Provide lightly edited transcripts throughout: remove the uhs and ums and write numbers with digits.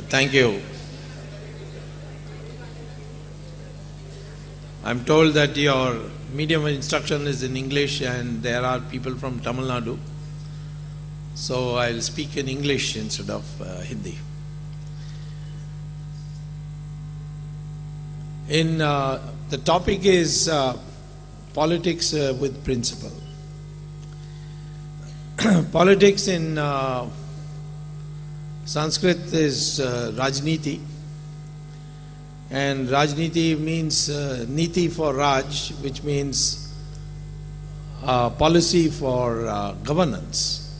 Thank you. I'm told that your medium of instruction is in English and there are people from Tamil Nadu. So I'll speak in English instead of Hindi. The topic is politics with principle. Politics in Sanskrit is Rajniti, and Rajniti means Niti for Raj, which means policy for governance.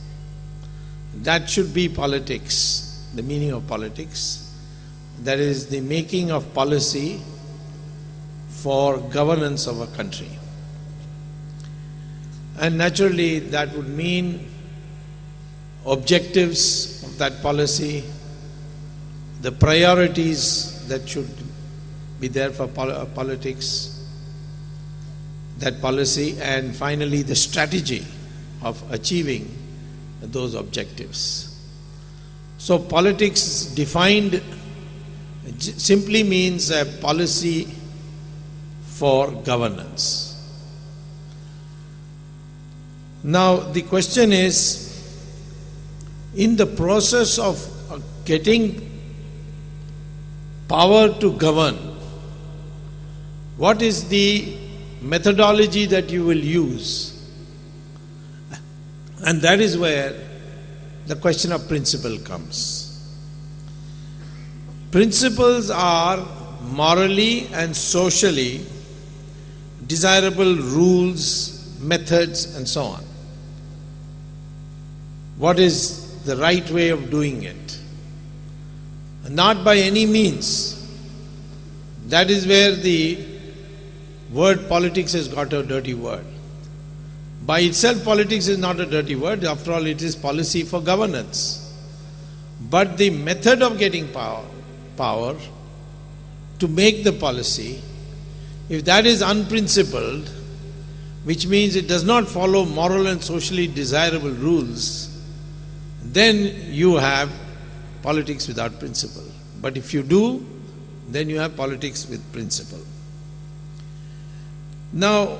That should be politics, the meaning of politics. That is the making of policy for governance of a country. And naturally that would mean objectives of that policy, the priorities that should be there for politics, that policy, and finally the strategy of achieving those objectives. So politics defined simply means a policy for governance. Now the question is, in the process of getting power to govern, what is the methodology that you will use? And that is where the question of principle comes. Principles are morally and socially desirable rules, methods, and so on. What is the right way of doing it? Not by any means. That is where the word politics has got a dirty word. By itself, politics is not a dirty word. After all, it is policy for governance. But the method of getting power to make the policy, if that is unprincipled, which means it does not follow moral and socially desirable rules, then you have politics without principle. But if you do, then you have politics with principle. Now,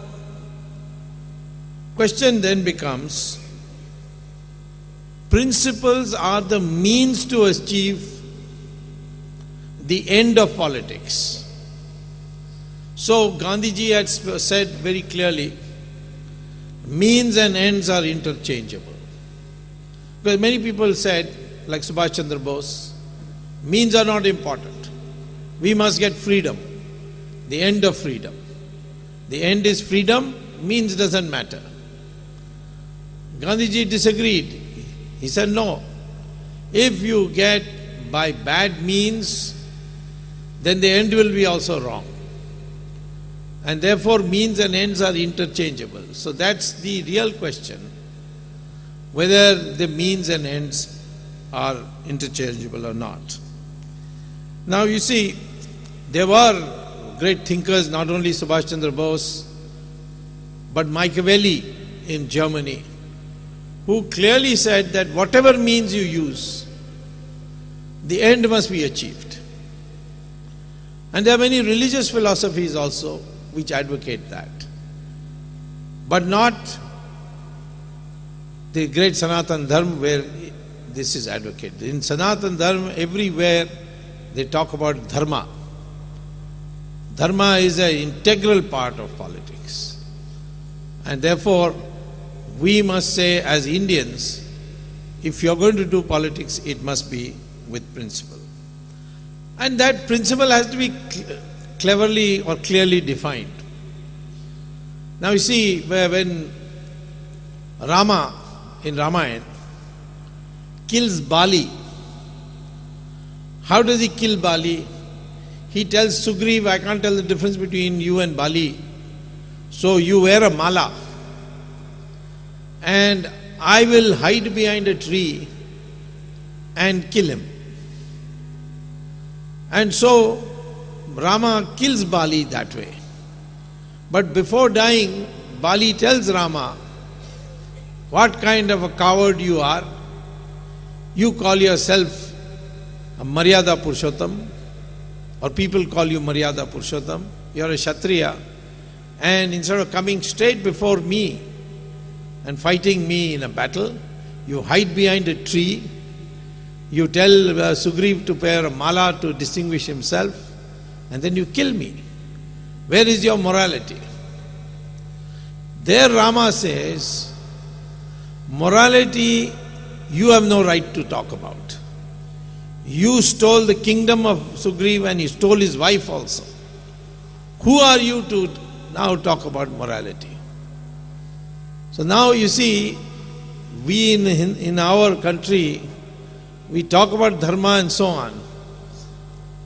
question then becomes, principles are the means to achieve the end of politics. So Gandhiji had said very clearly, means and ends are interchangeable. Because many people said, like Subhash Chandra Bose, means are not important. We must get freedom, the end of freedom. The end is freedom, means doesn't matter. Gandhiji disagreed. He said, no, if you get by bad means, then the end will be also wrong. And therefore means and ends are interchangeable. So that's the real question, whether the means and ends are interchangeable or not. Now you see, there were great thinkers, not only Subhash Chandra Bose, but Machiavelli in Germany, who clearly said that whatever means you use, the end must be achieved. And there are many religious philosophies also which advocate that, but not the great Sanatana Dharma where this is advocated. In Sanatana Dharma, everywhere they talk about dharma. Dharma is an integral part of politics. And therefore, we must say as Indians, if you are going to do politics, it must be with principle. And that principle has to be cleverly or clearly defined. Now you see, when Rama in Ramayana kills Bali, how does he kill Bali? He tells Sugriv, I can't tell the difference between you and Bali, so you wear a mala and I will hide behind a tree and kill him. And so Rama kills Bali that way. But before dying, Bali tells Rama, what kind of a coward you are. You call yourself a Maryada Purushottam, or people call you Maryada Purushottam, you are a Kshatriya, and instead of coming straight before me and fighting me in a battle, you hide behind a tree, you tell Sugriv to wear a mala to distinguish himself, and then you kill me. Where is your morality? There Rama says, morality you have no right to talk about. You stole the kingdom of Sugriv and you stole his wife also. Who are you to now talk about morality? So now you see, we in our country, we talk about dharma and so on.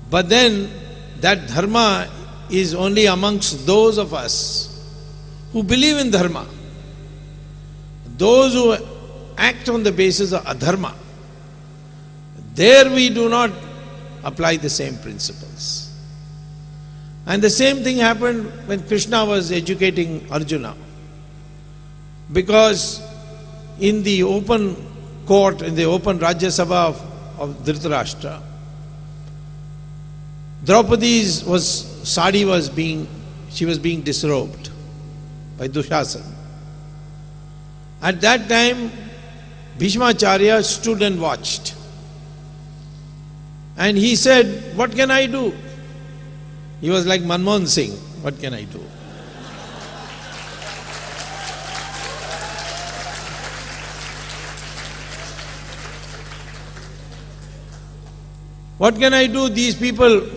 But then that dharma is only amongst those of us who believe in dharma. Those who act on the basis of adharma, there we do not apply the same principles. And the same thing happened when Krishna was educating Arjuna. Because in the open court, in the open Rajya Sabha of Dhritarashtra, Draupadi's sari was being disrobed by Dushasana. At that time, Bhishmacharya stood and watched. And he said, what can I do? He was like Manmohan Singh, what can I do? What can I do? These people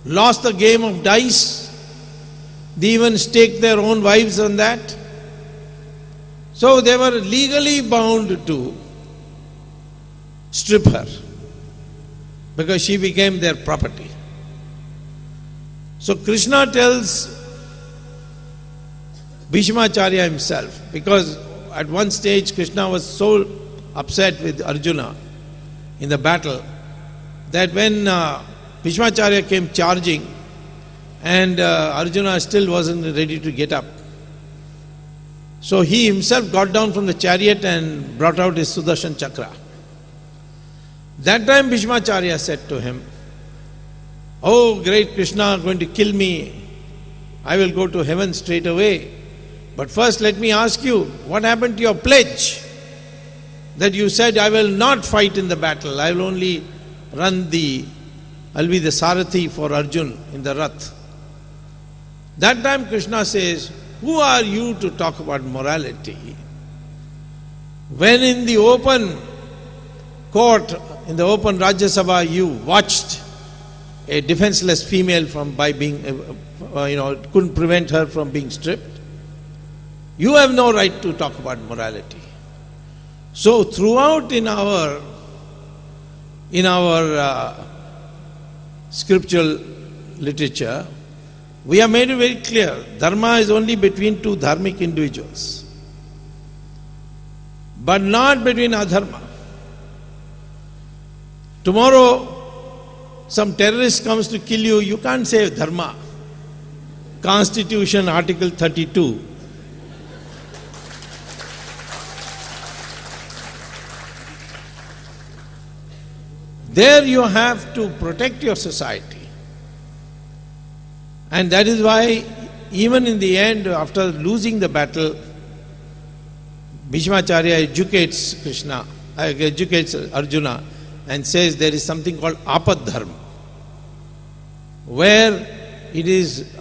lost the game of dice. They even staked their own wives on that. So they were legally bound to strip her because she became their property. So Krishna tells Bhishmacharya himself, because at one stage Krishna was so upset with Arjuna in the battle that when Bhishmacharya came charging and Arjuna still wasn't ready to get up, so he himself got down from the chariot and brought out his Sudarshan Chakra. That time Bhishmacharya said to him, oh great Krishna, going to kill me, I will go to heaven straight away. But first let me ask you, what happened to your pledge? That you said, I will not fight in the battle, I will only I'll be the Sarathi for Arjun in the Rath. That time Krishna says, who are you to talk about morality? When in the open court, in the open Rajya Sabha, you watched a defenseless female couldn't prevent her from being stripped. You have no right to talk about morality. So throughout in our scriptural literature, we have made it very clear, dharma is only between two dharmic individuals, but not between adharma. Tomorrow, some terrorist comes to kill you, you can't say dharma. Constitution, Article 32. There you have to protect your society. And that is why, even in the end, after losing the battle, Bhishmacharya educates Arjuna and says there is something called apad dharma, where it is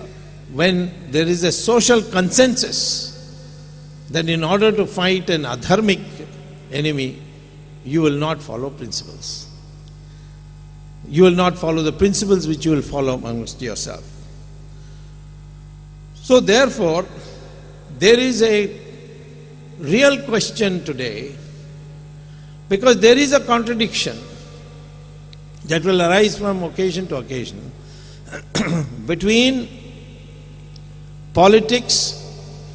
when there is a social consensus that in order to fight an adharmic enemy, you will not follow principles. You will not follow the principles which you will follow amongst yourself. So therefore, there is a real question today, because there is a contradiction that will arise from occasion to occasion between politics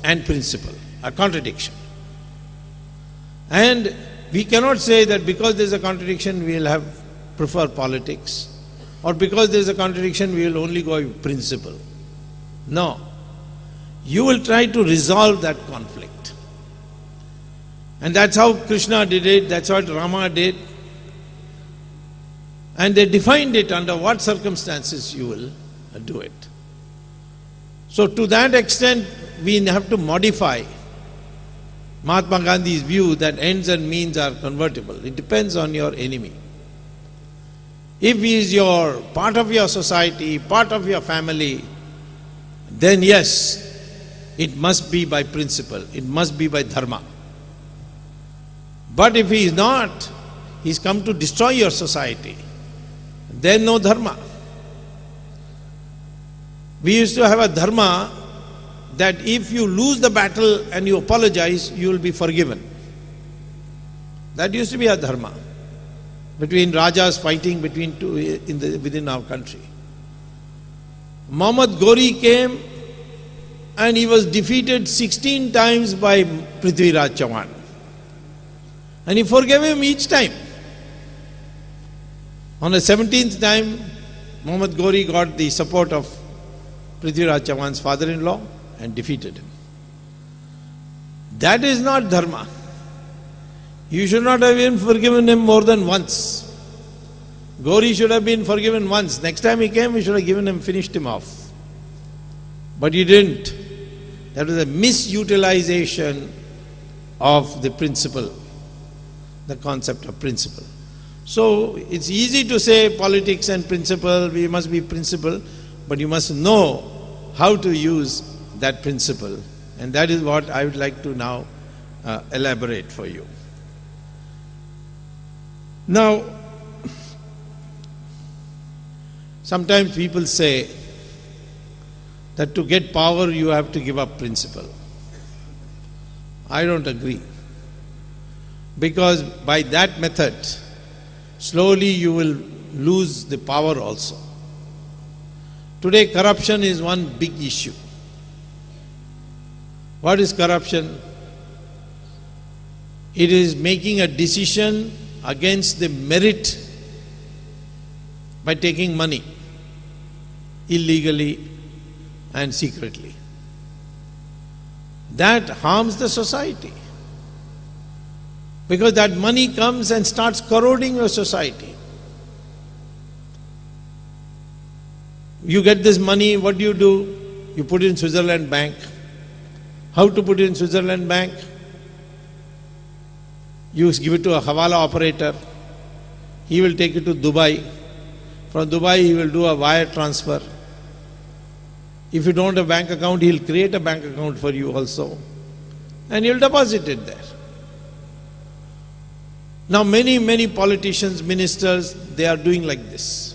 and principle, a contradiction. And we cannot say that because there is a contradiction we will prefer politics, or because there is a contradiction we will only go with principle. No. You will try to resolve that conflict. And that's how Krishna did it, that's what Rama did. And they defined it under what circumstances you will do it. So to that extent, we have to modify Mahatma Gandhi's view that ends and means are convertible. It depends on your enemy. If he is part of your society, part of your family, then yes, it must be by principle, it must be by dharma. But if he is not, he is come to destroy your society, then no dharma. We used to have a dharma that if you lose the battle and you apologize, you will be forgiven. That used to be a dharma between Rajas fighting between two within our country. Muhammad Ghori came and he was defeated 16 times by Prithviraj Chauhan. And he forgave him each time. On the 17th time, Muhammad Ghori got the support of Prithviraj Chauhan's father-in-law and defeated him. That is not dharma. You should not have even forgiven him more than once. Ghori should have been forgiven once. Next time he came, we should have given him, finished him off. But he didn't. That was a misutilization of the principle, the concept of principle. So it's easy to say politics and principle, we must be principle, but you must know how to use that principle. And that is what I would like to now elaborate for you. Now, sometimes people say that to get power you have to give up principle. I don't agree. Because by that method, slowly you will lose the power also. Today corruption is one big issue. What is corruption? It is making a decision against the merit by taking money illegally and secretly. That harms the society. Because that money comes and starts corroding your society. You get this money, what do? You put it in Switzerland bank. How to put it in Switzerland bank? You give it to a Hawala operator. He will take it to Dubai. From Dubai he will do a wire transfer. If you don't have a bank account, he will create a bank account for you also. And he will deposit it there. Now many politicians, ministers, they are doing like this.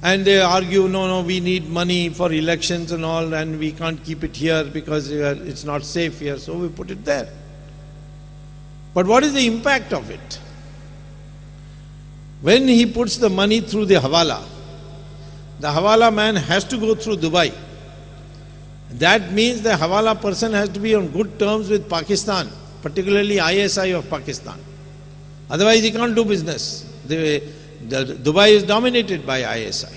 And they argue, no, we need money for elections and all, and we can't keep it here because it's not safe here, so we put it there. But what is the impact of it? When he puts the money through the Hawala man has to go through Dubai. That means the Hawala person has to be on good terms with Pakistan, particularly ISI of Pakistan. Otherwise he can't do business. Dubai is dominated by ISI.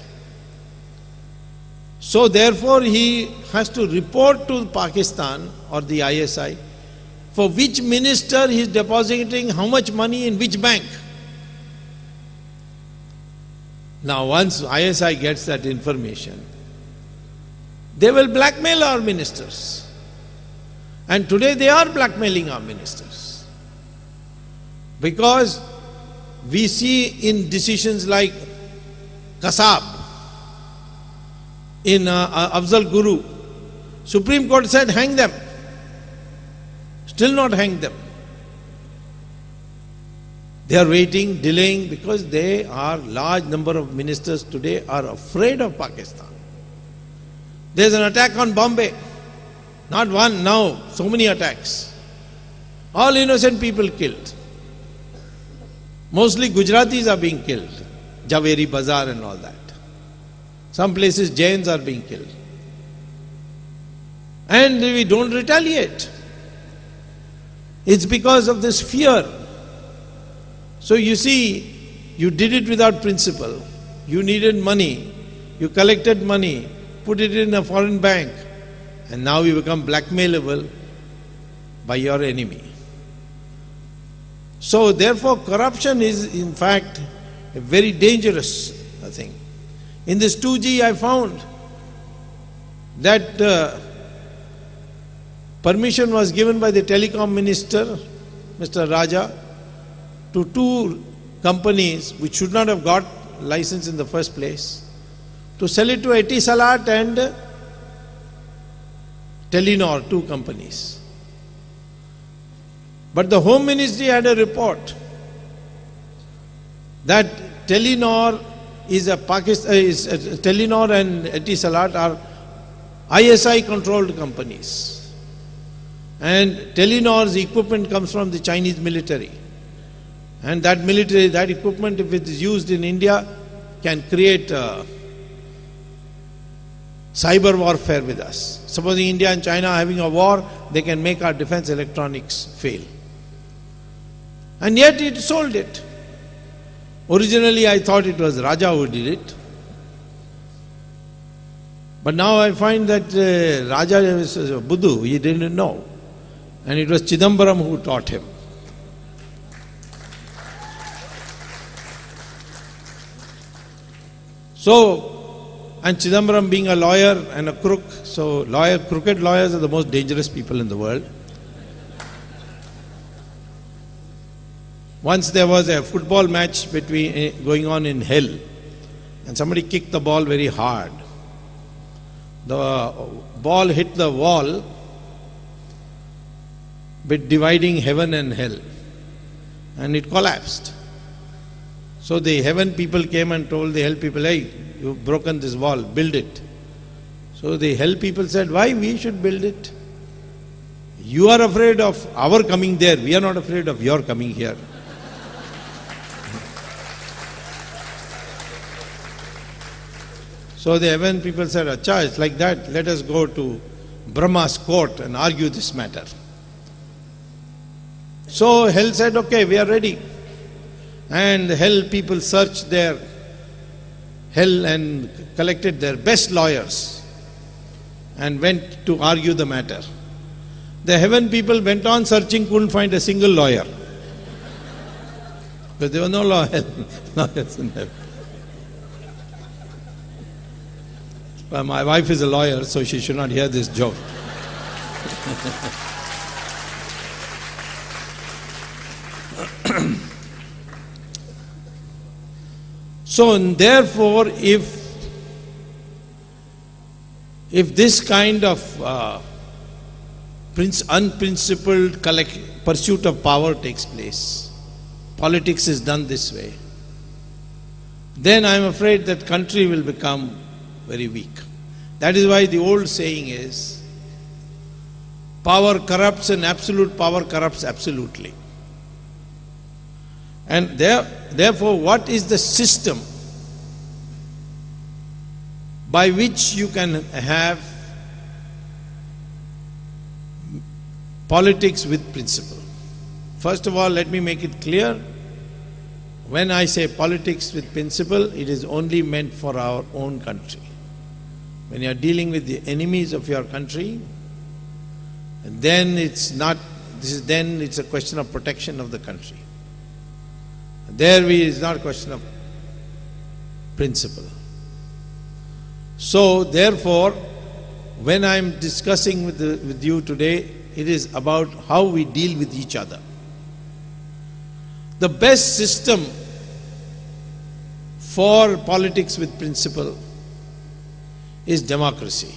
So therefore he has to report to Pakistan or the ISI for which minister he is depositing how much money in which bank. Now once ISI gets that information, they will blackmail our ministers. And today they are blackmailing our ministers. Because we see in decisions like Kasab, in Afzal Guru, Supreme Court said hang them. Still not hang them. They are waiting, delaying, because they are, large number of ministers today are afraid of Pakistan. There is an attack on Bombay. Not one, now, so many attacks. All innocent people killed. Mostly Gujaratis are being killed. Javeri Bazaar and all that. Some places Jains are being killed. And we don't retaliate. It's because of this fear. So you see, you did it without principle. You needed money. You collected money, put it in a foreign bank, and now you become blackmailable by your enemy. So therefore corruption is in fact a very dangerous thing. In this 2G I found that permission was given by the telecom minister, Mr. Raja, to two companies which should not have got license in the first place, to sell it to Etisalat and Telenor, two companies. But the Home Ministry had a report that Telenor is a Telenor and Etisalat are ISI controlled companies, and Telenor's equipment comes from the Chinese military, and that equipment, if it is used in India, can create cyber warfare with us. Supposing India and China are having a war, they can make our defense electronics fail. And yet it sold it. Originally I thought it was Raja who did it. But now I find that Raja was Buddhu, he didn't know. And it was Chidambaram who taught him. So, and Chidambaram being a lawyer and a crook, so crooked lawyers are the most dangerous people in the world. Once there was a football match going on in hell, and somebody kicked the ball very hard. The ball hit the wall, dividing heaven and hell, and it collapsed. So the heaven people came and told the hell people, hey, you've broken this wall, build it. So the hell people said, why we should build it? You are afraid of our coming there, we are not afraid of your coming here. So the heaven people said, Acha, it's like that, let us go to Brahma's court and argue this matter. So hell said, okay, we are ready. And hell people searched their hell and collected their best lawyers and went to argue the matter. The heaven people went on searching, couldn't find a single lawyer. Because there were no lawyers in heaven. Well, my wife is a lawyer, so she should not hear this joke. So therefore, if this kind of unprincipled pursuit of power takes place, politics is done this way, then I am afraid that country will become very weak. That is why the old saying is, power corrupts and absolute power corrupts absolutely. And therefore, what is the system by which you can have politics with principle? First of all, let me make it clear, when I say politics with principle, it is only meant for our own country. When you are dealing with the enemies of your country, then it's a question of protection of the country. It's not a question of principle. So therefore, when I am discussing with you today, it is about how we deal with each other. The best system for politics with principle is democracy.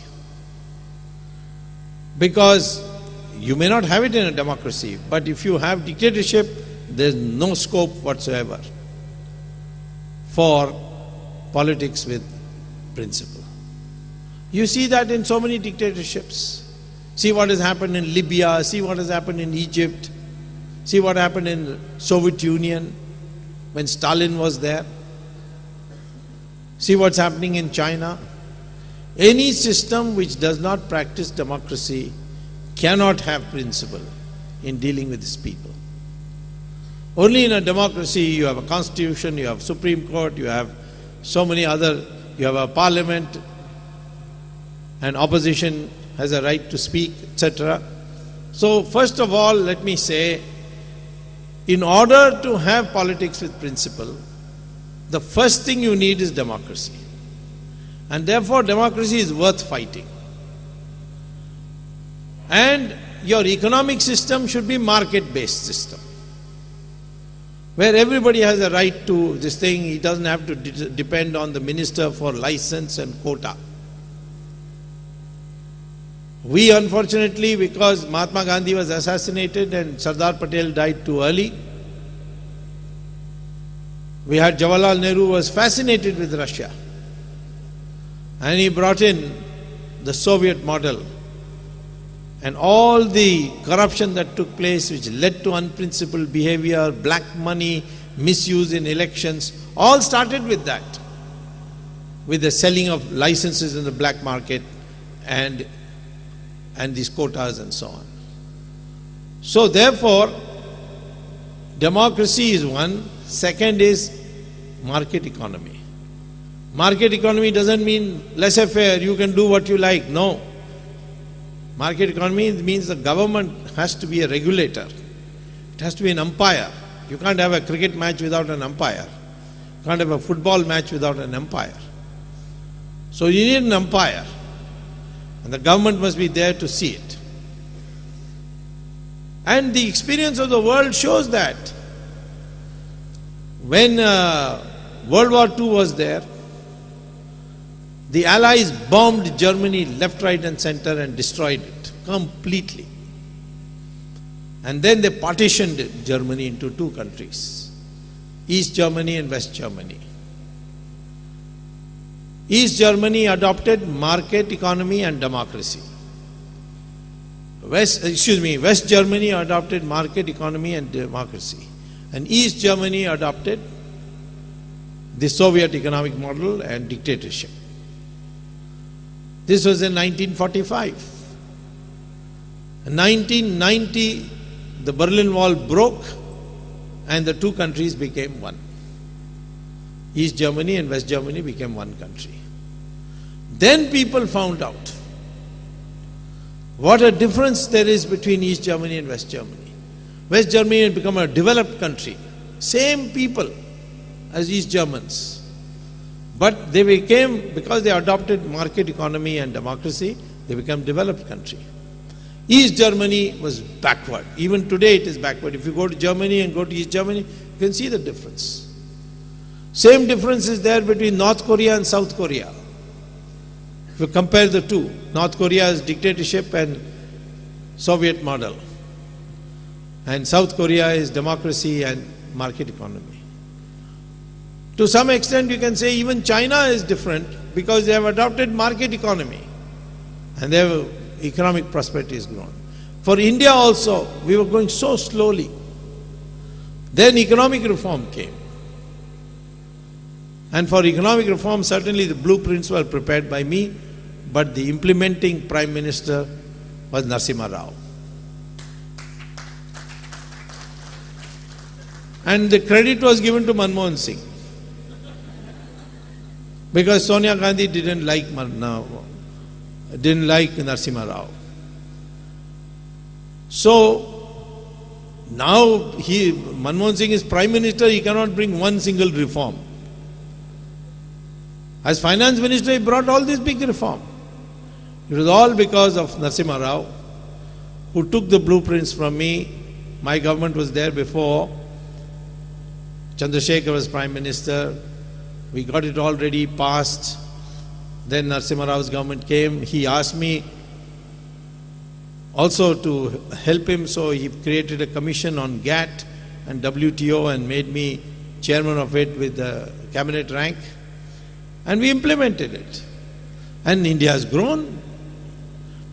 Because you may not have it in a democracy, but if you have dictatorship, there is no scope whatsoever for politics with principle. You see that in so many dictatorships. See what has happened in Libya, see what has happened in Egypt, see what happened in Soviet Union when Stalin was there. See what's happening in China. Any system which does not practice democracy cannot have principle in dealing with its people. Only in a democracy you have a constitution, you have Supreme Court, you have so many other, you have a parliament, and opposition has a right to speak, etc. So first of all, let me say, In order to have politics with principle, the first thing you need is democracy. And therefore democracy is worth fighting. And your economic system should be market-based system, where everybody has a right to this thing. He doesn't have to depend on the minister for license and quota. We unfortunately, because Mahatma Gandhi was assassinated and Sardar Patel died too early, we had Jawaharlal Nehru was fascinated with Russia. And he brought in the Soviet model. And all the corruption that took place, which led to unprincipled behavior, black money, misuse in elections, all started with that. With the selling of licenses in the black market and these quotas and so on. So therefore, democracy is one. Second is market economy. Market economy doesn't mean laissez-faire, you can do what you like. No. Market economy means the government has to be a regulator. It has to be an umpire. You can't have a cricket match without an umpire. You can't have a football match without an umpire. So you need an umpire. And the government must be there to see it. And the experience of the world shows that. When World War II was there, the Allies bombed Germany left, right and center and destroyed it completely. And then they partitioned Germany into two countries, East Germany and West Germany. East Germany adopted market economy and democracy. West Germany adopted market economy and democracy. And East Germany adopted the Soviet economic model and dictatorship. This was in 1945. In 1990, the Berlin Wall broke and the two countries became one. East Germany and West Germany became one country. Then people found out what a difference there is between East Germany and West Germany. West Germany had become a developed country. Same people as East Germans. But they became, because they adopted market economy and democracy, they became developed country. East Germany was backward. Even today it is backward. If you go to Germany and go to East Germany, you can see the difference. Same difference is there between North Korea and South Korea. If you compare the two, North Korea is dictatorship and Soviet model. And South Korea is democracy and market economy. To some extent you can say even China is different because they have adopted market economy and their economic prosperity is grown. For India also, we were going so slowly. Then economic reform came. And for economic reform, certainly the blueprints were prepared by me, but the implementing Prime Minister was Narasimha Rao. And the credit was given to Manmohan Singh. Because Sonia Gandhi didn't like Narasimha Rao. So now Manmohan Singh is Prime Minister, he cannot bring one single reform. As Finance Minister, he brought all this big reform. It was all because of Narasimha Rao, who took the blueprints from me. My government was there before. Chandrasekhar was Prime Minister. We got it already passed. Then Narasimha Rao's government came. He asked me also to help him, so he created a commission on GATT and WTO and made me chairman of it with the cabinet rank. And we implemented it. And India has grown.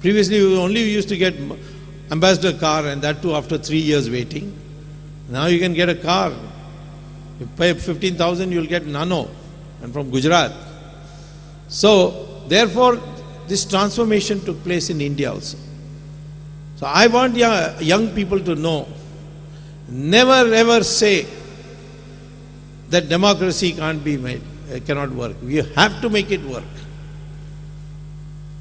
Previously we only used to get ambassador car, and that too after 3 years waiting. Now you can get a car. You pay 15,000, you'll get Nano, and from Gujarat. So therefore this transformation took place in India also. So I want young people to know, never ever say that democracy can't be made, cannot work. We have to make it work.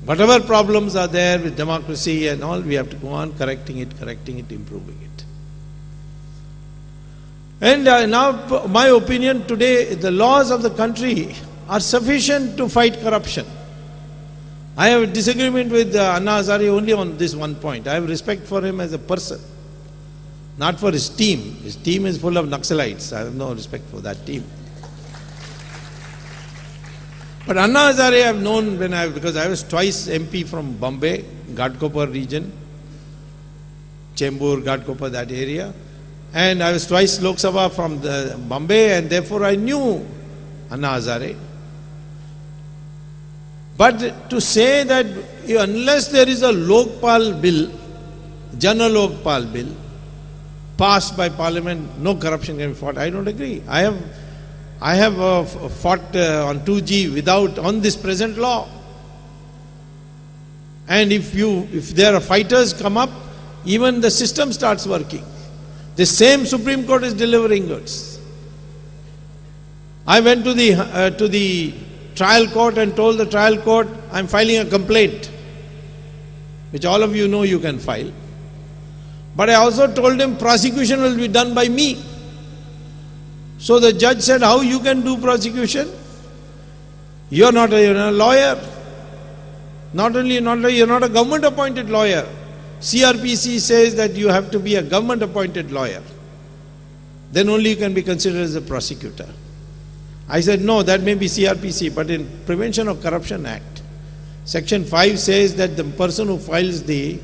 Whatever problems are there with democracy and all, we have to go on correcting it, improving it. And now my opinion today, the laws of the country are sufficient to fight corruption. I have a disagreement with Anna Hazare only on this one point. I have respect for him as a person, not for his team. His team is full of Naxalites. I have no respect for that team. But Anna Hazare I have known because I was twice MP from Bombay, Ghatkopar region, Chembur, Ghatkopar, that area. And I was twice Lok Sabha from the Bombay, and therefore I knew Anna Hazare. But to say that unless there is a Lokpal bill, General Lokpal bill, passed by Parliament, no corruption can be fought, I don't agree. I have fought on 2G on this present law. And if there are fighters come up, even the system starts working. The same Supreme Court is delivering goods. I went to the trial court and told the trial court, I'm filing a complaint, which all of you know you can file. But I also told him prosecution will be done by me. So the judge said, how you can do prosecution? You're not a lawyer. You're not a government appointed lawyer. CRPC says that you have to be a government appointed lawyer. Then only you can be considered as a prosecutor. I said, no, that may be CRPC, but in Prevention of Corruption Act, Section 5 says that the person who files the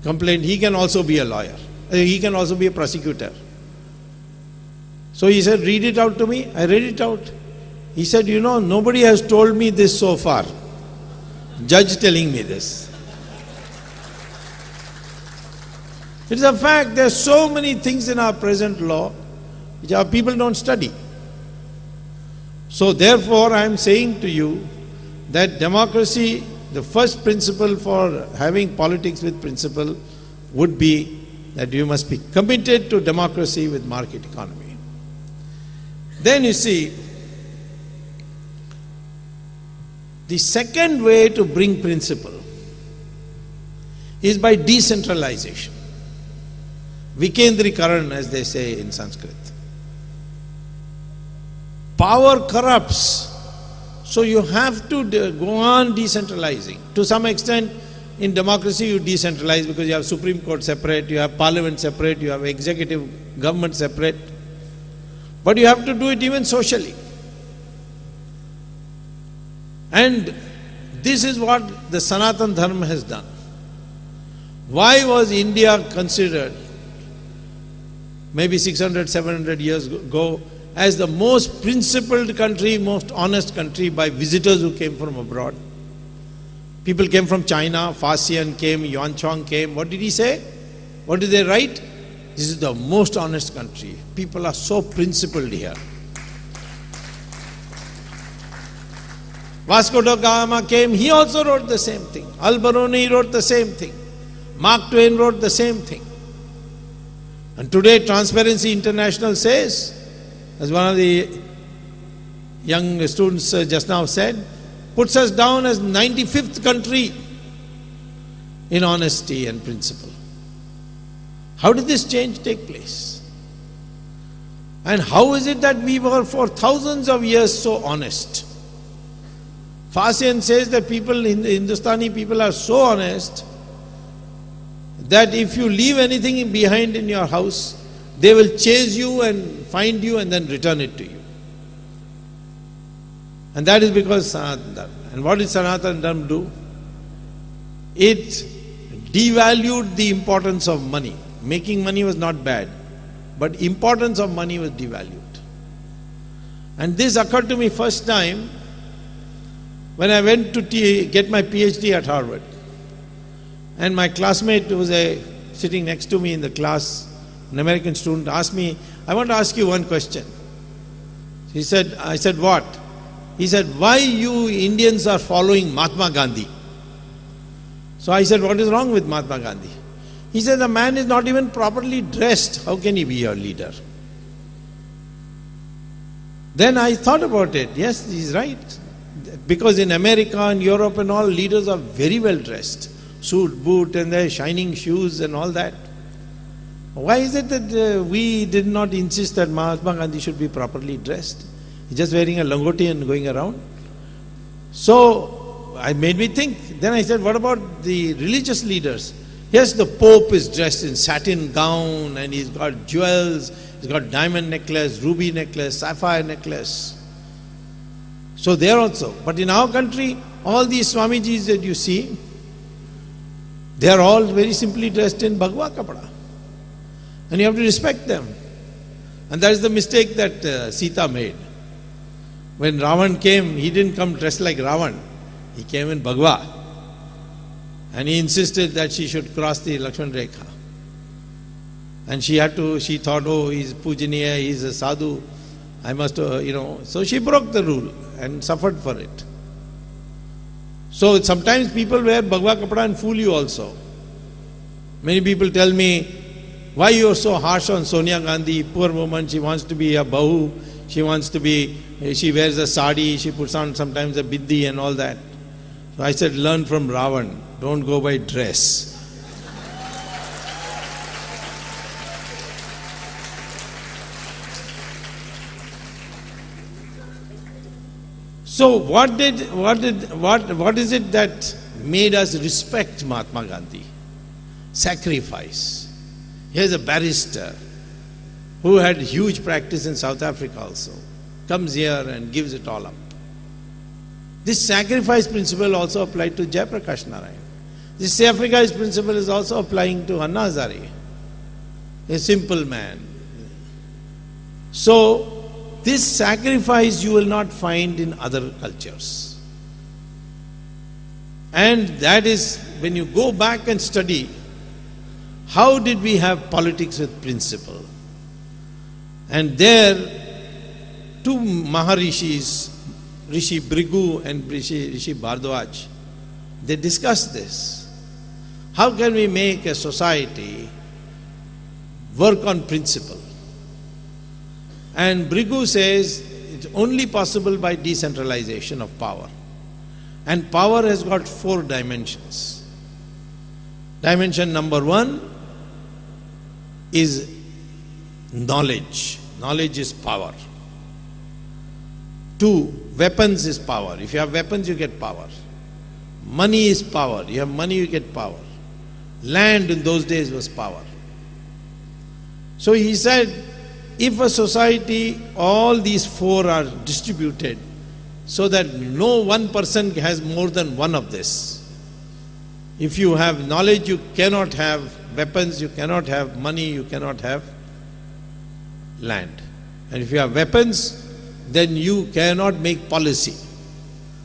complaint, he can also be a lawyer. He can also be a prosecutor. So he said, read it out to me. I read it out. He said, nobody has told me this so far. Judge telling me this. It's a fact, there are so many things in our present law which our people don't study. So therefore I am saying to you that democracy, the first principle for having politics with principle would be that you must be committed to democracy with market economy. Then you see, the second way to bring principle is by decentralization. Vikendrikaran, as they say in Sanskrit. Power corrupts, so you have to go on decentralizing. To some extent, in democracy you decentralize because you have Supreme Court separate, you have Parliament separate, you have executive government separate. But you have to do it even socially. And this is what the Sanatan Dharma has done. Why was India considered maybe 600, 700 years ago as the most principled country, most honest country by visitors who came from abroad? People came from China, Fasian came, Yuan Chuang came. What did he say? What did they write? This is the most honest country. People are so principled here. Vasco da Gama came, he also wrote the same thing. Al-Biruni wrote the same thing. Mark Twain wrote the same thing. And today Transparency International says, as one of the young students just now said, puts us down as 95th country in honesty and principle. How did this change take place? And how is it that we were for thousands of years so honest? Fasian says that people in the Hindustani people are so honest that if you leave anything behind in your house, they will chase you and find you and then return it to you. And that is because Sanatan Dharma. And what did Sanatan Dharma do? It devalued the importance of money. Making money was not bad, but importance of money was devalued. And this occurred to me first time when I went to get my PhD at Harvard. And my classmate who was sitting next to me in the class, an American student, asked me, I want to ask you one question. I said, what? He said, why you Indians are following Mahatma Gandhi? So I said, what is wrong with Mahatma Gandhi? He said, the man is not even properly dressed. How can he be your leader? Then I thought about it. Yes, he's right. Because in America and Europe and all, leaders are very well dressed. Suit, boot, and their shining shoes and all that. Why is it that we did not insist that Mahatma Gandhi should be properly dressed? He's just wearing a langoti and going around. So, I made me think. Then I said, what about the religious leaders? Yes, the Pope is dressed in satin gown and he's got jewels, he's got diamond necklace, ruby necklace, sapphire necklace. So there also. But in our country, all these Swamijis that you see, they are all very simply dressed in Bhagwa Kapda. And you have to respect them. And that is the mistake that Sita made. When Ravan came, he didn't come dressed like Ravan. He came in Bhagwa. And he insisted that she should cross the Lakshman Rekha. And she thought, oh, he's Pujaniya, he's a sadhu. I must, so she broke the rule and suffered for it. So sometimes people wear Bhagwa Kapda and fool you also. Many people tell me, why you are so harsh on Sonia Gandhi, poor woman, she wants to be a bahu, she wears a sari, she puts on sometimes a biddi and all that. So I said, learn from Ravan, don't go by dress. So what is it that made us respect Mahatma Gandhi? Sacrifice. Here's a barrister who had huge practice in South Africa also. Comes here and gives it all up. This sacrifice principle also applied to Jayaprakash Narayan. This sacrifice principle is also applying to Anna Hazare, a simple man. So, this sacrifice you will not find in other cultures. And that is, when you go back and study, how did we have politics with principle? And there, two Maharishis, Rishi Brigu and Rishi Bhardwaj, they discussed this. How can we make a society work on principle? And Brigu says it's only possible by decentralization of power. And power has got 4 dimensions. Dimension number 1 is knowledge. Knowledge is power. 2, weapons is power. If you have weapons, you get power. Money is power. You have money, you get power. Land in those days was power. So he said, if a society, all these 4 are distributed so that no one person has more than one of this. If you have knowledge, you cannot have weapons, you cannot have money, you cannot have land. And if you have weapons, then you cannot make policy.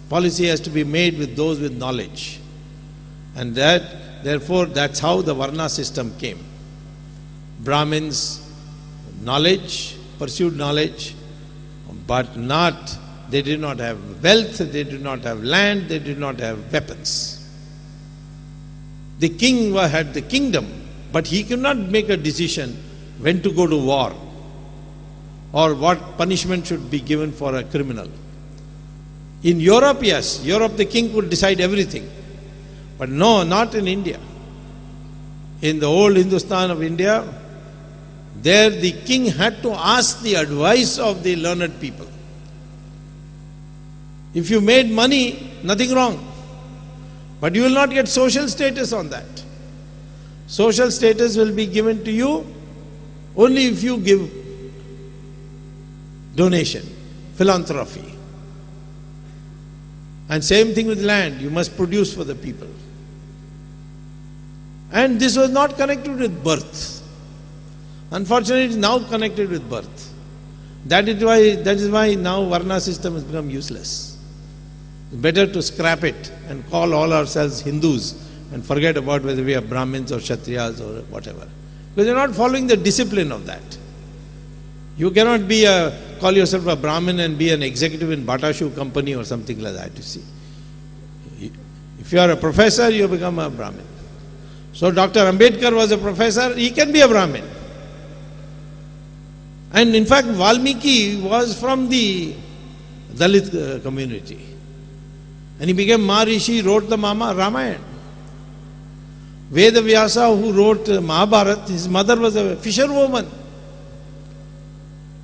Policy has to be made with those with knowledge. And therefore, that's how the Varna system came. Brahmins, knowledge, pursued knowledge, but they did not have wealth, they did not have land, they did not have weapons. The king had the kingdom, but he could not make a decision when to go to war or what punishment should be given for a criminal. In Europe, yes, Europe the king could decide everything, but no, not in India. In the old Hindustan of India, there the king had to ask the advice of the learned people. If you made money, nothing wrong. But you will not get social status on that. Social status will be given to you only if you give donation, philanthropy. And same thing with land, you must produce for the people. And this was not connected with birth. Unfortunately, it is now connected with birth. That is why now Varna system has become useless. It's better to scrap it and call all ourselves Hindus and forget about whether we are Brahmins or Kshatriyas or whatever. Because you're not following the discipline of that. You cannot call yourself a Brahmin and be an executive in Bata Shoe Company or something like that, you see. If you are a professor, you become a Brahmin. So Dr. Ambedkar was a professor, he can be a Brahmin. And in fact, Valmiki was from the Dalit community. And he became Maharishi, wrote the Ramayana. Vedavyasa, who wrote Mahabharata, his mother was a fisherwoman.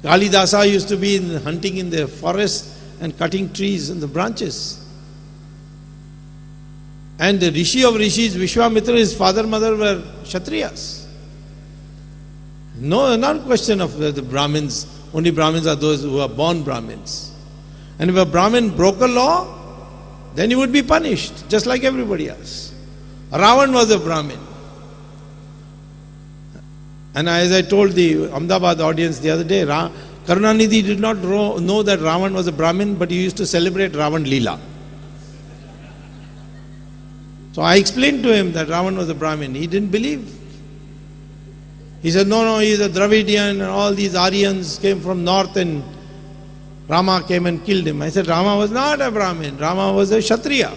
Kalidasa used to be hunting in the forest and cutting trees and the branches. And the Rishi of Rishis, Vishwamitra, his father and mother were Kshatriyas. No, not a question of the Brahmins. Only Brahmins are those who are born Brahmins. And if a Brahmin broke a law, then he would be punished, just like everybody else. Ravan was a Brahmin. And as I told the Ahmedabad audience the other day, Karunanidhi did not know that Ravan was a Brahmin, but he used to celebrate Ravan Leela. So I explained to him that Ravan was a Brahmin. He didn't believe. He said, no, he's a Dravidian and all these Aryans came from north and Rama came and killed him. I said, Rama was not a Brahmin. Rama was a Kshatriya.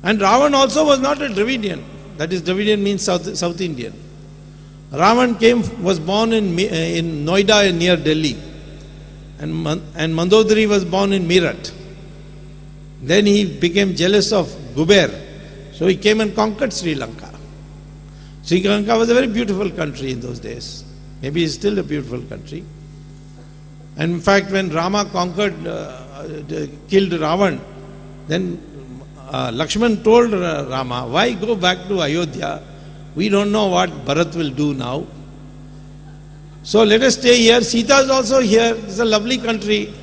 And Ravan also was not a Dravidian. That is, Dravidian means South Indian. Ravan was born in Noida near Delhi. And Mandodari was born in Meerut. Then he became jealous of Guber. So he came and conquered Sri Lanka. Sri Lanka was a very beautiful country in those days. Maybe it's still a beautiful country. And in fact, when Rama killed Ravan, then Lakshman told Rama, why go back to Ayodhya? We don't know what Bharat will do now. So let us stay here. Sita is also here. It's a lovely country.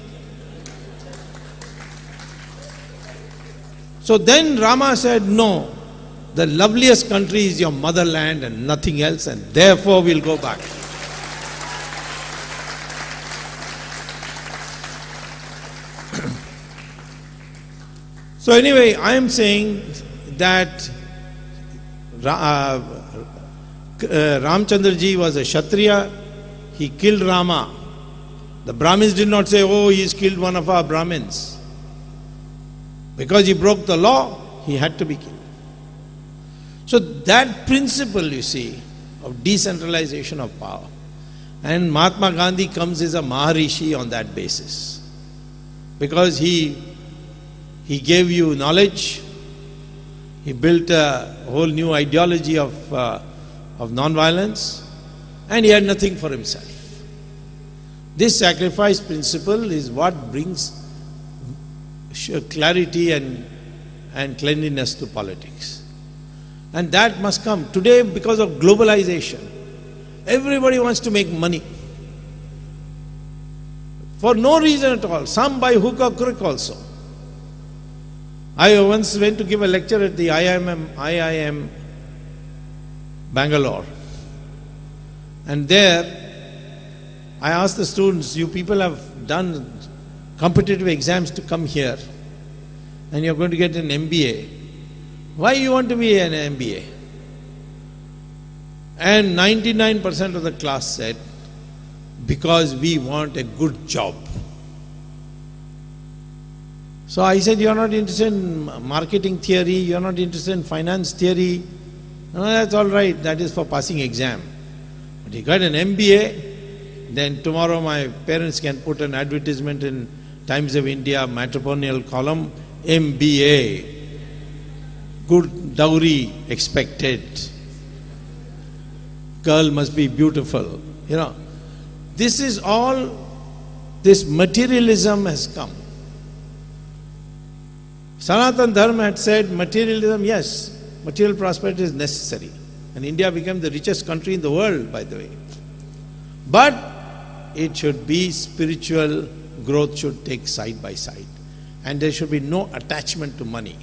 So then Rama said, no, the loveliest country is your motherland and nothing else, and therefore we'll go back. So anyway, I am saying that Ramchandraji was a Kshatriya. He killed Rama. The Brahmins did not say, oh, he's killed one of our Brahmins. Because he broke the law, he had to be killed. So that principle, you see, of decentralization of power. And Mahatma Gandhi comes as a Maharishi on that basis. Because he gave you knowledge. He built a whole new ideology of non-violence, and he had nothing for himself. This sacrifice principle is what brings clarity and cleanliness to politics. And that must come. Today, because of globalization, everybody wants to make money. For no reason at all. Some by hook or crook also. I once went to give a lecture at the IIM Bangalore. And there, I asked the students, you people have done competitive exams to come here, and you're going to get an MBA. Why you want to be an MBA? And 99% of the class said, because we want a good job. So I said, you're not interested in marketing theory, you're not interested in finance theory. No, that's all right, that is for passing exam. But you got an MBA, then tomorrow my parents can put an advertisement in Times of India matrimonial column, MBA, good dowry expected, girl must be beautiful. You know, this is all, this materialism has come. Sanatana Dharma had said materialism, yes, material prosperity is necessary. And India became the richest country in the world, by the way. But it should be spiritual growth, should take side by side. And there should be no attachment to money.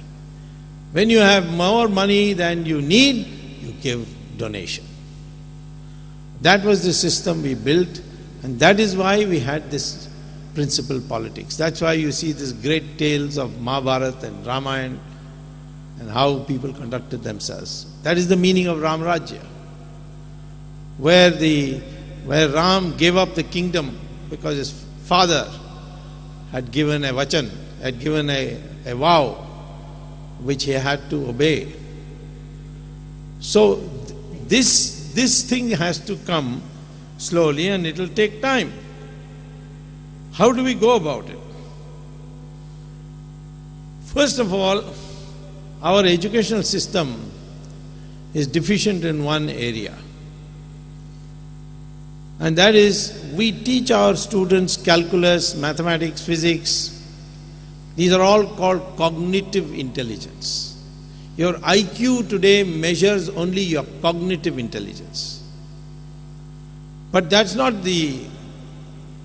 When you have more money than you need, you give donation. That was the system we built, and that is why we had this principle politics. That's why you see these great tales of Mahabharata and Ramayana and how people conducted themselves. That is the meaning of Ram Rajya, where Ram gave up the kingdom because his father had given a vachan, had given a vow which he had to obey. So this thing has to come slowly, and it will take time. How do we go about it? First of all, our educational system is deficient in one area. And that is, we teach our students calculus, mathematics, physics. These are all called cognitive intelligence. Your IQ today measures only your cognitive intelligence. But that's not the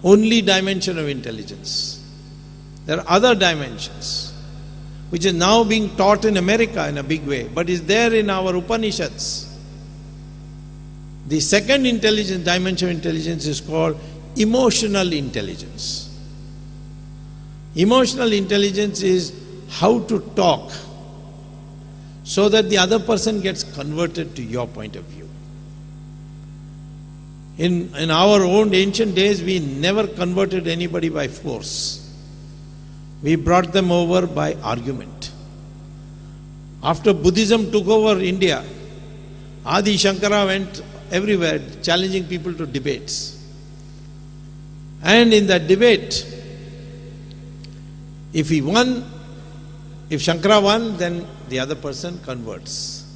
only dimension of intelligence. There are other dimensions, which is now being taught in America in a big way, but is there in our Upanishads. The second dimension of intelligence is called emotional intelligence. Emotional intelligence is how to talk so that the other person gets converted to your point of view. In our own ancient days, we never converted anybody by force. We brought them over by argument. After Buddhism took over India, Adi Shankara went everywhere challenging people to debates. And in that debate, if he won, if Shankara won, then the other person converts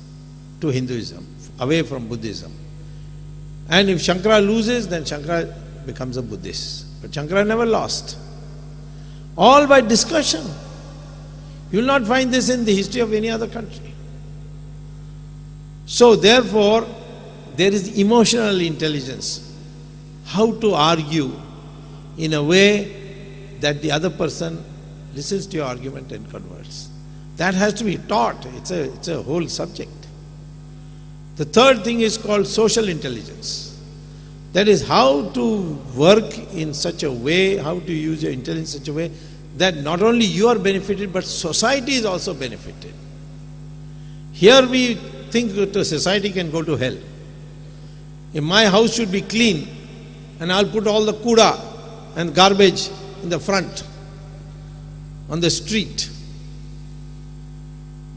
to Hinduism, away from Buddhism. And if Shankara loses, then Shankara becomes a Buddhist. But Shankara never lost. All by discussion. You will not find this in the history of any other country. So therefore, there is emotional intelligence. How to argue in a way that the other person listens to your argument and converts. That has to be taught. It's a whole subject. The third thing is called social intelligence. That is how to work in such a way, how to use your intelligence in such a way that not only you are benefited, but society is also benefited. Here we think that a society can go to hell. If my house should be clean, and I'll put all the kuda and garbage in the front, on the street.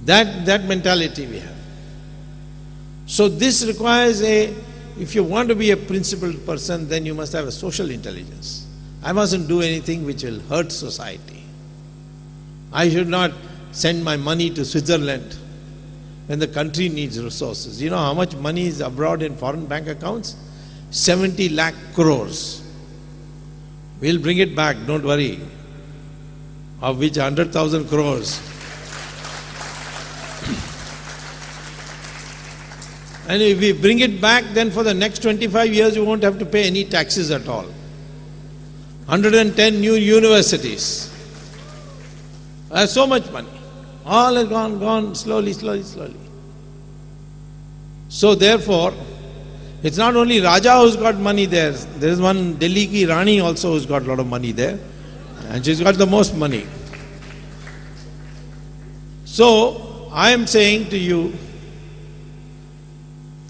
That mentality we have. So this requires if you want to be a principled person, then you must have a social intelligence. I mustn't do anything which will hurt society. I should not send my money to Switzerland when the country needs resources. You know how much money is abroad in foreign bank accounts? 70 lakh crores. We'll bring it back, don't worry. Of which 100,000 crores. And if we bring it back, then for the next 25 years you won't have to pay any taxes at all. 110 new universities. There's so much money. All has gone slowly. So therefore, it's not only Raja who's got money there. There is one Delhi ki Rani also who's got a lot of money there. And she's got the most money. So, I am saying to you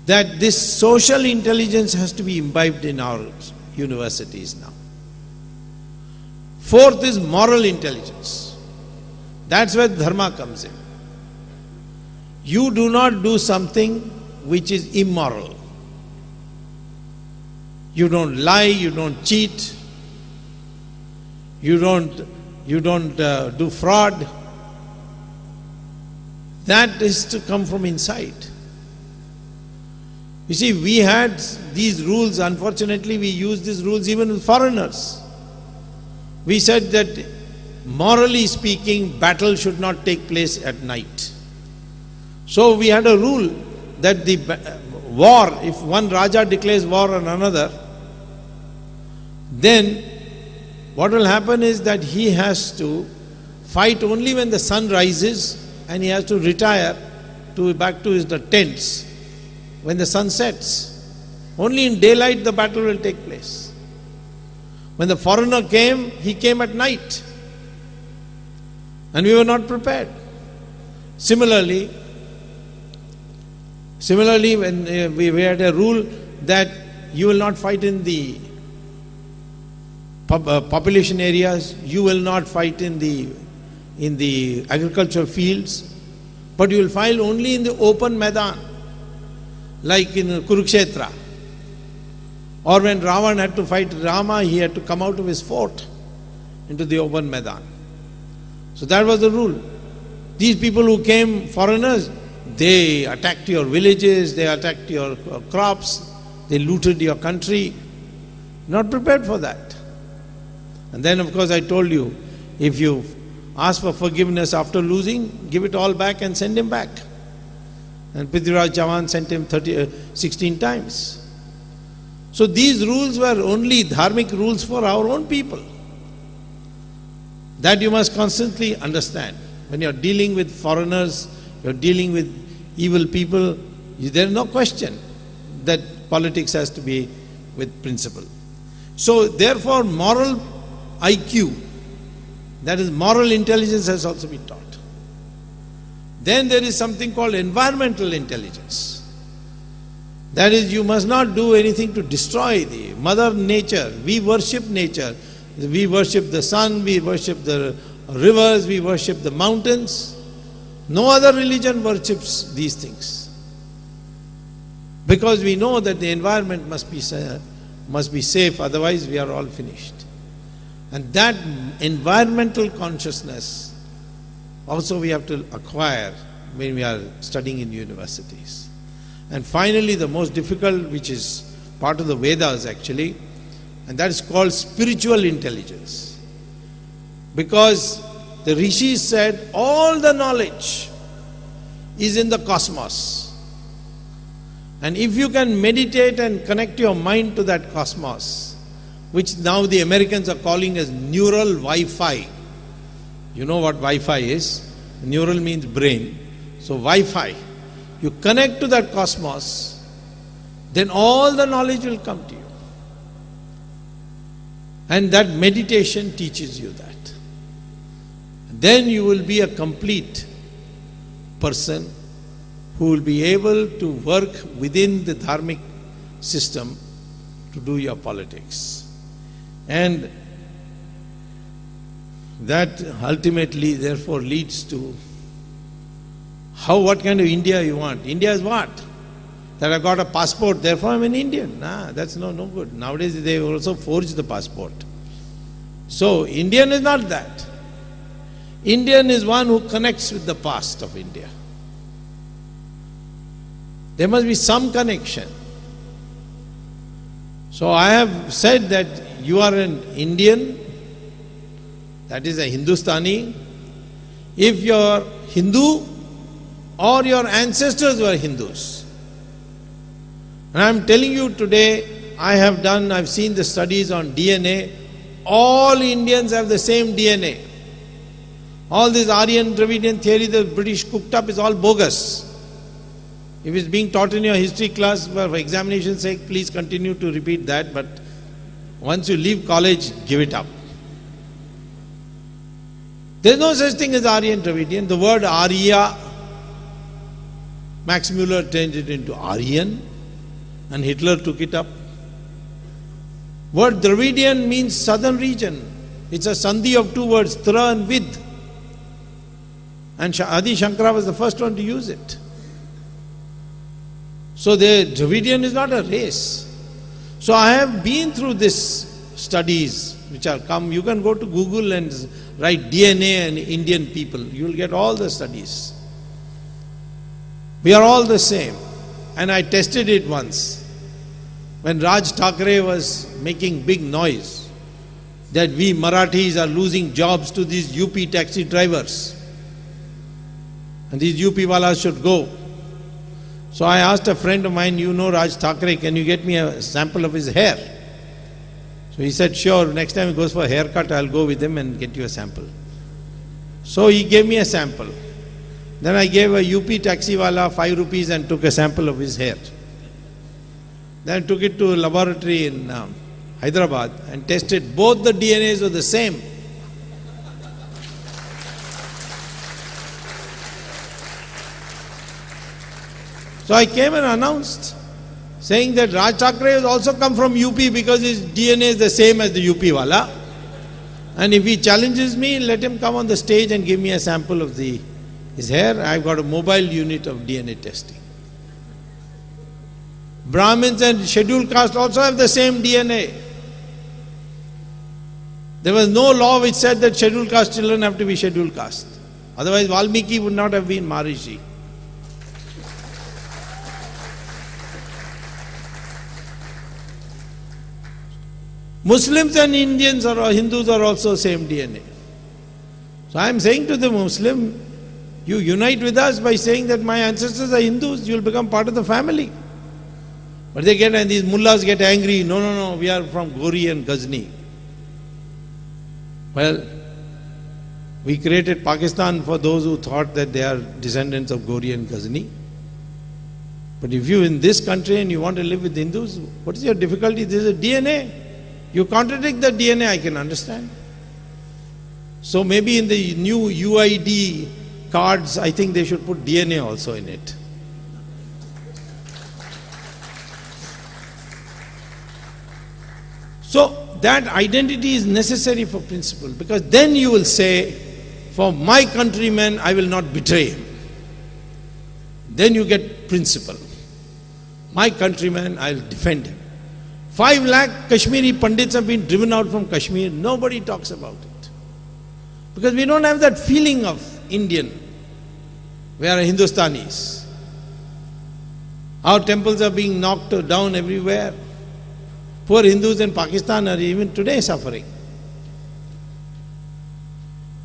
that this social intelligence has to be imbibed in our universities now. Fourth is moral intelligence. That's where dharma comes in. You do not do something which is immoral. You don't lie, you don't cheat, you don't do fraud. That is to come from inside. You see, we had these rules. Unfortunately, we use these rules even with foreigners. We said that morally speaking, battle should not take place at night. So we had a rule that the war, if one Raja declares war on another, then what will happen is that he has to fight only when the sun rises, and he has to retire back to his tents when the sun sets. Only in daylight the battle will take place. When the foreigner came, he came at night. And we were not prepared. Similarly, when we had a rule that you will not fight in the population areas, you will not fight in the agricultural fields, but you will fight only in the open Maidan, like in Kurukshetra. Or when Ravan had to fight Rama, he had to come out of his fort into the open Maidan. So that was the rule. These people who came, foreigners, they attacked your villages, they attacked your crops, they looted your country. Not prepared for that. And then of course I told you, if you ask for forgiveness after losing, give it all back and send him back. And Prithviraj Chauhan sent him 16 times. So these rules were only dharmic rules for our own people. That you must constantly understand. When you are dealing with foreigners, you are dealing with evil people, there is no question that politics has to be with principle. So therefore moral IQ, that is moral intelligence, has also been taught. Then there is something called environmental intelligence. That is, you must not do anything to destroy the mother nature. We worship nature. We worship the sun, we worship the rivers, we worship the mountains. No other religion worships these things. Because we know that the environment must be safe, otherwise we are all finished. And that environmental consciousness also we have to acquire when we are studying in universities. And finally, the most difficult, which is part of the Vedas actually, and that is called spiritual intelligence. Because the rishis said all the knowledge is in the cosmos. And if you can meditate and connect your mind to that cosmos, which now the Americans are calling as neural Wi-Fi. You know what Wi-Fi is? Neural means brain. So Wi-Fi. You connect to that cosmos, then all the knowledge will come to you. And that meditation teaches you that. Then you will be a complete person who will be able to work within the dharmic system to do your politics. And that ultimately therefore leads to what kind of India you want. India is what? That I got a passport, therefore I'm an Indian. Nah, that's no good. Nowadays they also forge the passport. So Indian is not that. Indian is one who connects with the past of India. There must be some connection. So I have said that you are an Indian, that is a Hindustani. If you are Hindu or your ancestors were Hindus. And I am telling you today, I've seen the studies on DNA. All Indians have the same DNA. All this Aryan Dravidian theory the British cooked up is all bogus. If it's being taught in your history class for examination's sake, please continue to repeat that, but once you leave college, give it up. There's no such thing as Aryan Dravidian. The word Arya, Max Muller changed it into Aryan, and Hitler took it up. Word Dravidian means southern region. It's a sandhi of two words, Tra and Vid. And Adi Shankara was the first one to use it. So the Dravidian is not a race. So I have been through this studies which are come. You can go to Google and write DNA and Indian people. You will get all the studies. We are all the same. And I tested it once. When Raj Thackeray was making big noise that we Marathis are losing jobs to these UP taxi drivers. And these UP walas should go. So I asked a friend of mine, you know Raj Thackeray, can you get me a sample of his hair? So he said, sure, next time he goes for a haircut, I'll go with him and get you a sample. So he gave me a sample. Then I gave a UP taxiwala 5 rupees and took a sample of his hair. Then I took it to a laboratory in Hyderabad and tested. Both the DNAs were the same. So I came and announced, saying that Raj Thackeray has also come from UP because his DNA is the same as the UP wala. And if he challenges me, let him come on the stage and give me a sample of his hair. I've got a mobile unit of DNA testing. Brahmins and scheduled caste also have the same DNA. There was no law which said that scheduled caste children have to be scheduled caste. Otherwise Valmiki would not have been Maharishi. Muslims and Indians or Hindus are also same DNA. So I am saying to the Muslim, you unite with us by saying that my ancestors are Hindus, you will become part of the family. But they get, and these mullahs get angry, no, we are from Ghori and Ghazni. Well, we created Pakistan for those who thought that they are descendants of Ghori and Ghazni. But if you in this country and you want to live with Hindus, what is your difficulty? This is a DNA. You contradict the DNA, I can understand. So maybe in the new UID cards, I think they should put DNA also in it. So that identity is necessary for principle, because then you will say, for my countrymen, I will not betray him. Then you get principle. My countrymen, I will defend him. 5 lakh Kashmiri Pandits have been driven out from Kashmir. Nobody talks about it. Because we don't have that feeling of Indian. We are Hindustanis. Our temples are being knocked down everywhere. Poor Hindus in Pakistan are even today suffering.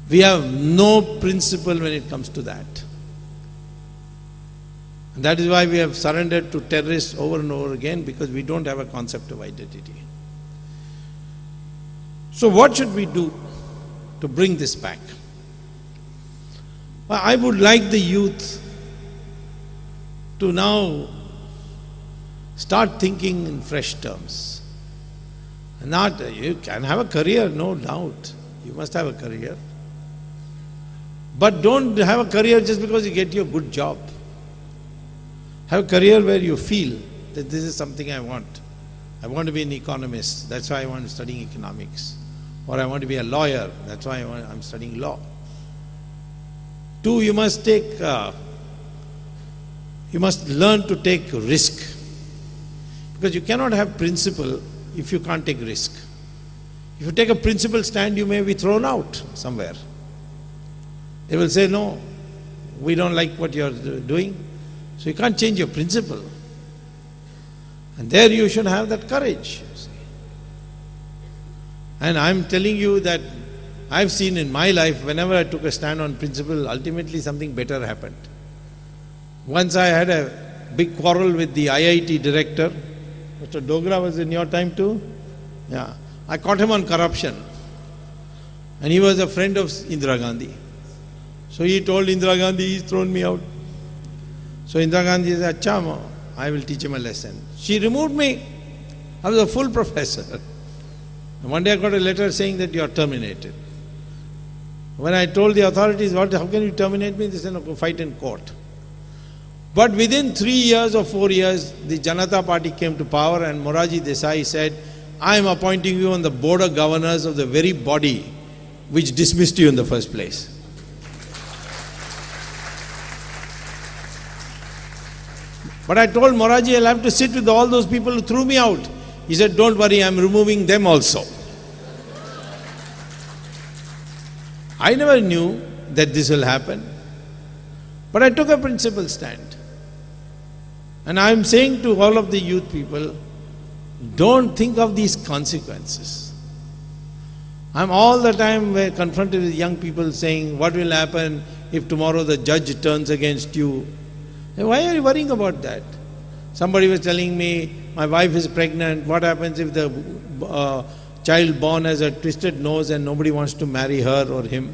We have no principle when it comes to that. And that is why we have surrendered to terrorists over and over again, because we don't have a concept of identity. So what should we do to bring this back? Well, I would like the youth to now start thinking in fresh terms. You can have a career, no doubt. You must have a career. But don't have a career just because you get you a good job. Have a career where you feel that this is something I want. I want to be an economist. That's why I'm studying economics. Or I want to be a lawyer. That's why I'm studying law. 2, you must learn to take risk. Because you cannot have principle if you can't take risk. If you take a principle stand, you may be thrown out somewhere. They will say, no, we don't like what you're doing. So you can't change your principle. And there you should have that courage. You see. And I'm telling you that I've seen in my life, whenever I took a stand on principle, ultimately something better happened. Once I had a big quarrel with the IIT director. Mr. Dogra was in your time too? Yeah. I caught him on corruption. And he was a friend of Indira Gandhi. So he told Indira Gandhi, he's thrown me out. So Indira Gandhi said, Acha, I will teach him a lesson. She removed me. I was a full professor. And one day I got a letter saying that you are terminated. When I told the authorities, how can you terminate me? They said, no, go fight in court. But within 3 years or 4 years, the Janata Party came to power and Morarji Desai said, I am appointing you on the board of governors of the very body which dismissed you in the first place. But I told Morarji, I'll have to sit with all those people who threw me out. He said, don't worry, I'm removing them also. I never knew that this will happen. But I took a principled stand. And I'm saying to all of the youth people, don't think of these consequences. I'm all the time confronted with young people saying, what will happen if tomorrow the judge turns against you? Why are you worrying about that? Somebody was telling me, my wife is pregnant, what happens if the child born has a twisted nose and nobody wants to marry her or him?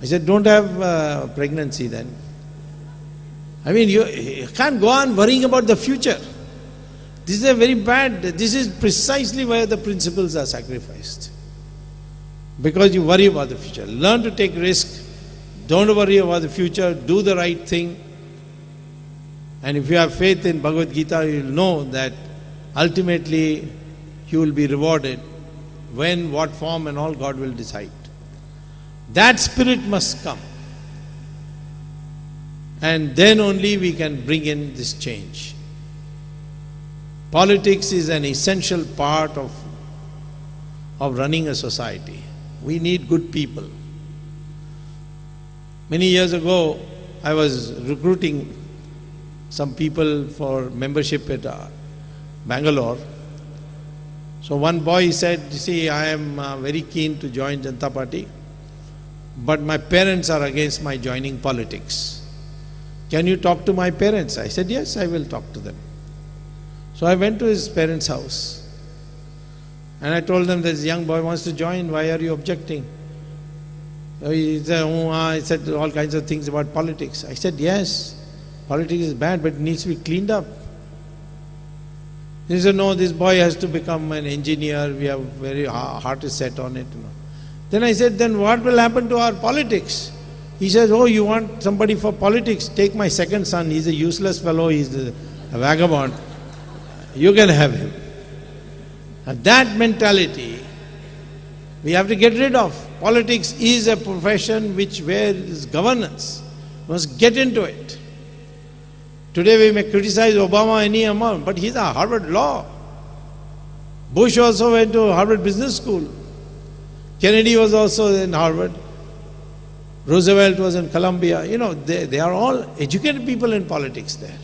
I said, don't have pregnancy then. I mean, you can't go on worrying about the future. This is a very bad, this is precisely where the principles are sacrificed. Because you worry about the future. Learn to take risk. Don't worry about the future. Do the right thing. And if you have faith in Bhagavad Gita, you will know that ultimately you will be rewarded. When, what form and all, God will decide. That spirit must come. And then only we can bring in this change. Politics is an essential part of running a society. We need good people. Many years ago, I was recruiting some people for membership at Bangalore. So one boy said, see, I am very keen to join Janata Party, but my parents are against my joining politics. Can you talk to my parents? I said, yes, I will talk to them. So I went to his parents' house and I told them, this young boy wants to join, why are you objecting? He said all kinds of things about politics. I said, yes, politics is bad, but it needs to be cleaned up. He said, no, this boy has to become an engineer, we have very heart is set on it. Then I said, then what will happen to our politics? He says, oh, you want somebody for politics? Take my second son, he's a useless fellow, he's a vagabond. You can have him. And that mentality we have to get rid of. Politics is a profession where is governance. We must get into it. Today we may criticize Obama any amount, but he's a Harvard Law. Bush also went to Harvard Business School. Kennedy was also in Harvard. Roosevelt was in Columbia. You know, they are all educated people in politics there.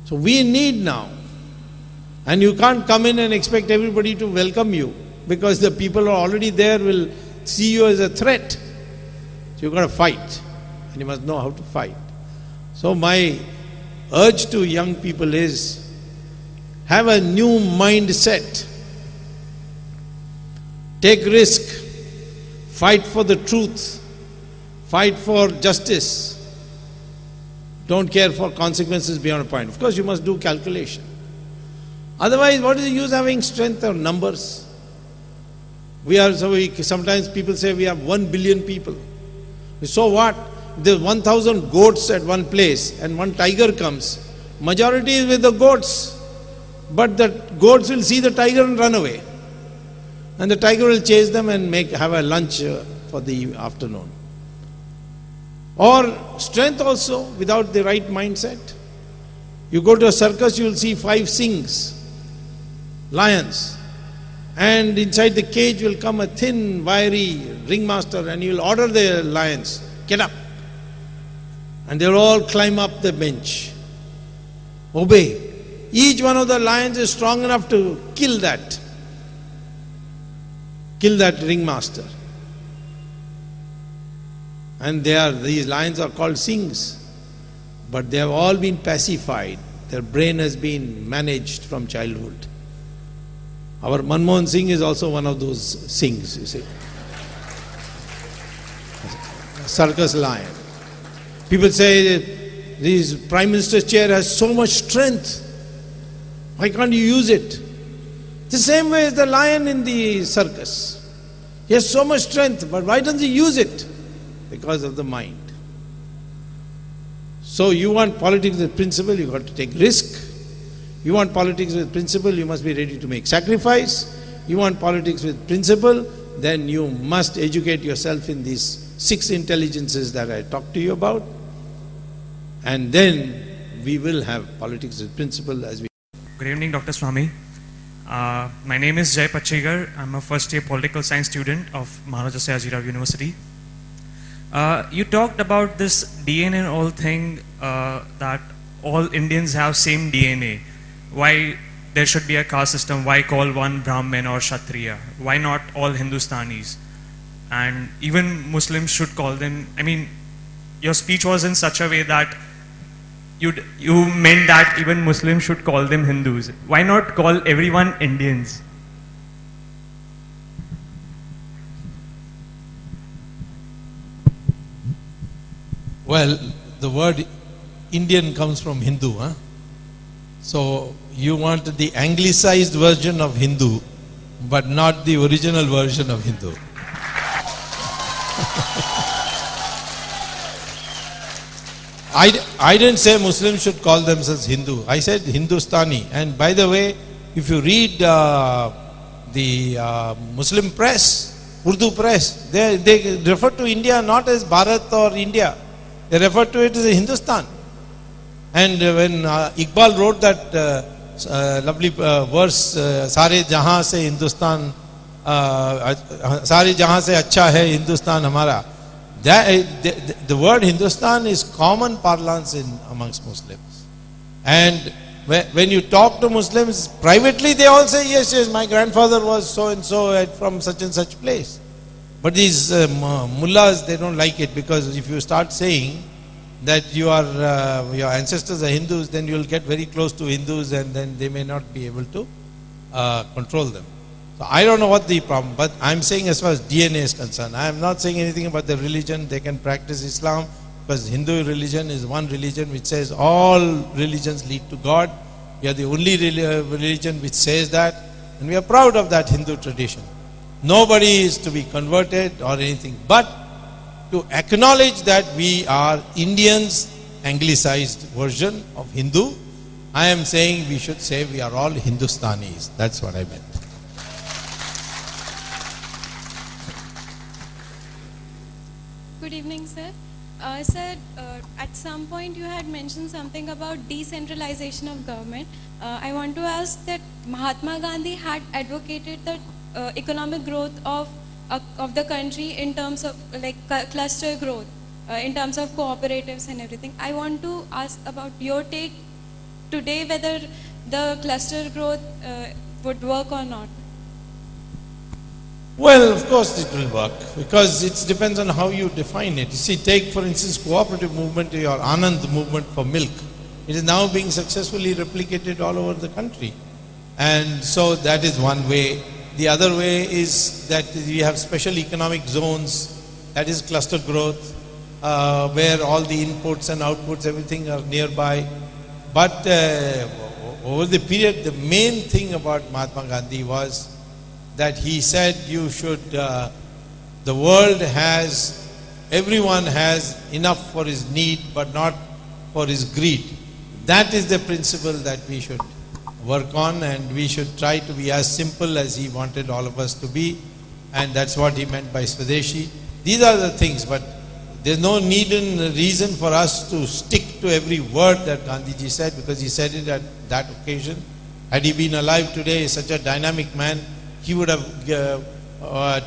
So we need now. And you can't come in and expect everybody to welcome you, because the people who are already there will see you as a threat. So you've got to fight. And you must know how to fight. So my urge to young people is, have a new mindset. Take risk. Fight for the truth. Fight for justice. Don't care for consequences beyond a point. Of course, you must do calculation. Otherwise, what is the use having strength or numbers? Sometimes people say we have 1 billion people. So what? There's 1,000 goats at one place and one tiger comes. Majority is with the goats. But the goats will see the tiger and run away. And the tiger will chase them and have a lunch for the afternoon. Or strength also, without the right mindset. You go to a circus, you will see 5 Singhs, lions. And inside the cage will come a thin, wiry ringmaster and he will order the lions, get up. And they will all climb up the bench. Obey. Each one of the lions is strong enough to kill that ringmaster. And these lions are called Singhs. But they have all been pacified. Their brain has been managed from childhood. Our Manmohan Singh is also one of those Singhs, you see. A circus lion. People say this Prime Minister's chair has so much strength. Why can't you use it? The same way as the lion in the circus. He has so much strength, but why doesn't he use it? Because of the mind. So you want politics with principle, you got to take risk. You want politics with principle, you must be ready to make sacrifice. You want politics with principle, then you must educate yourself in these 6 intelligences that I talked to you about. And then we will have politics with principle as we... Good evening, Dr. Swami. My name is Jay Pachigar. I'm a first year political science student of Maharaja Sayajirao University. You talked about this DNA and all thing, that all Indians have same DNA. Why there should be a caste system? Why call one Brahmin or Kshatriya? Why not all Hindustanis? And even Muslims should call them, I mean, your speech was in such a way that you meant that even Muslims should call them Hindus. Why not call everyone Indians? Well, the word Indian comes from Hindu, huh? So you want the anglicized version of Hindu, but not the original version of Hindu. I didn't say Muslims should call themselves Hindu. I said Hindustani. And by the way, if you read the Muslim press, Urdu press, they refer to India not as Bharat or India. They refer to it as a Hindustan. And when Iqbal wrote that lovely verse, Sare Jahan se Hindustan, Sare Jahan se acha hai Hindustan hamara. The word Hindustan is common parlance amongst Muslims. And when you talk to Muslims privately, they all say, yes, yes, my grandfather was so and so from such and such place. But these mullahs, they don't like it, because if you start saying that your ancestors are Hindus, then you will get very close to Hindus, and then they may not be able to control them. So I don't know what the problem, but I'm saying as far as DNA is concerned, I am not saying anything about the religion. They can practice Islam, because Hindu religion is one religion which says all religions lead to God. We are the only religion which says that, and we are proud of that Hindu tradition. Nobody is to be converted or anything, but to acknowledge that we are Indians, anglicized version of Hindu. I am saying we should say we are all Hindustanis. That's what I meant. Good evening, sir. Sir, at some point you had mentioned something about decentralization of government. I want to ask that Mahatma Gandhi had advocated the economic growth of the country in terms of like cluster growth, in terms of cooperatives and everything. I want to ask about your take today, whether the cluster growth would work or not. Well, of course it will work, because it depends on how you define it. You see, take for instance cooperative movement or Anand movement for milk. It is now being successfully replicated all over the country. And so that is one way. The other way is that we have special economic zones, that is cluster growth, where all the inputs and outputs, everything are nearby. But over the period, the main thing about Mahatma Gandhi was that he said you should, the world has, everyone has enough for his need but not for his greed. That is the principle that we should work on, and we should try to be as simple as he wanted all of us to be, and that's what he meant by Swadeshi. These are the things, but there's no need and reason for us to stick to every word that Gandhiji said, because he said it at that occasion. Had he been alive today, such a dynamic man, he would have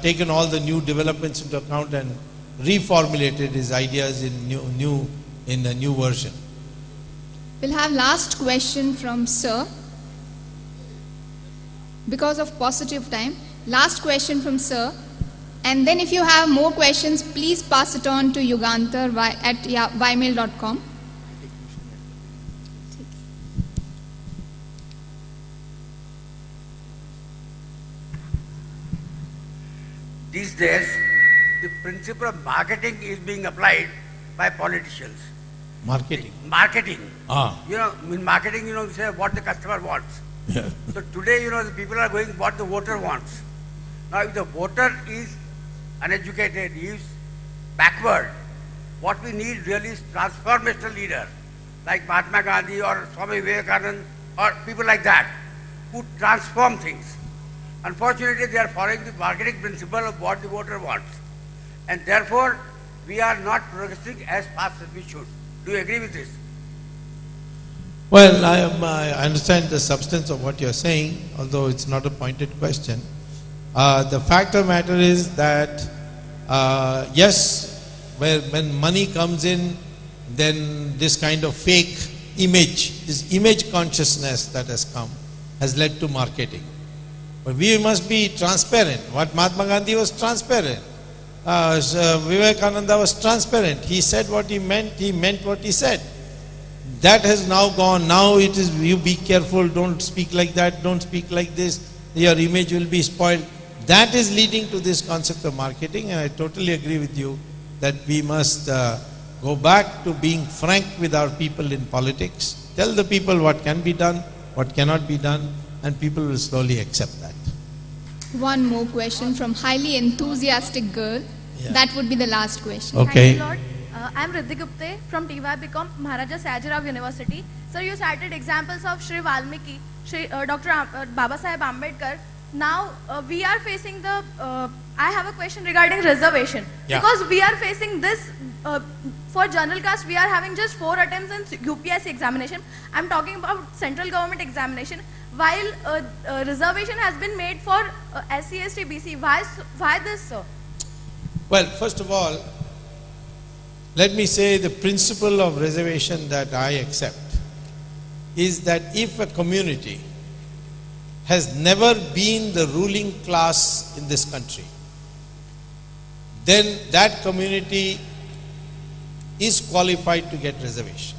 taken all the new developments into account and reformulated his ideas in a new version. We'll have last question from Sir. Because of positive time, last question from Sir. And then if you have more questions, please pass it on to Yugantar at ymail.com. These days, the principle of marketing is being applied by politicians. Marketing? Marketing. Ah. You know, in marketing, you say what the customer wants. Yeah. So today, the people are going what the voter wants. Now, if the voter is uneducated, is backward, what we need really is transformational leader, like Mahatma Gandhi or Swami Vivekananda or people like that, who transform things. Unfortunately, they are following the marketing principle of what the voter wants. And therefore, we are not progressing as fast as we should. Do you agree with this? Well, I understand the substance of what you're saying, although it's not a pointed question. The fact of the matter is that, yes, when money comes in, then this kind of fake image, this image consciousness that has come, has led to marketing. But we must be transparent. What Mahatma Gandhi was transparent. Vivekananda was transparent. He said what he meant what he said. That has now gone. Now it is, you be careful, don't speak like that, don't speak like this, your image will be spoiled. That is leading to this concept of marketing, and I totally agree with you that we must go back to being frank with our people in politics. Tell the people what can be done, what cannot be done, and people will slowly accept that. One more question from highly enthusiastic girl. Yeah. That would be the last question. Okay. Thank you, Lord. I am Riddhi Gupte from TYBCom, Maharaja Sayajirao University. Sir, you cited examples of Sri Valmiki, Dr. Baba Saheb Ambedkar. Now, we are facing the, I have a question regarding reservation. Yeah. Because we are facing this, for general caste, we are having just 4 attempts in UPSC examination. I am talking about central government examination. While reservation has been made for SC, ST, BC. Why this, sir? Well, first of all, let me say the principle of reservation that I accept is that if a community has never been the ruling class in this country, then that community is qualified to get reservation.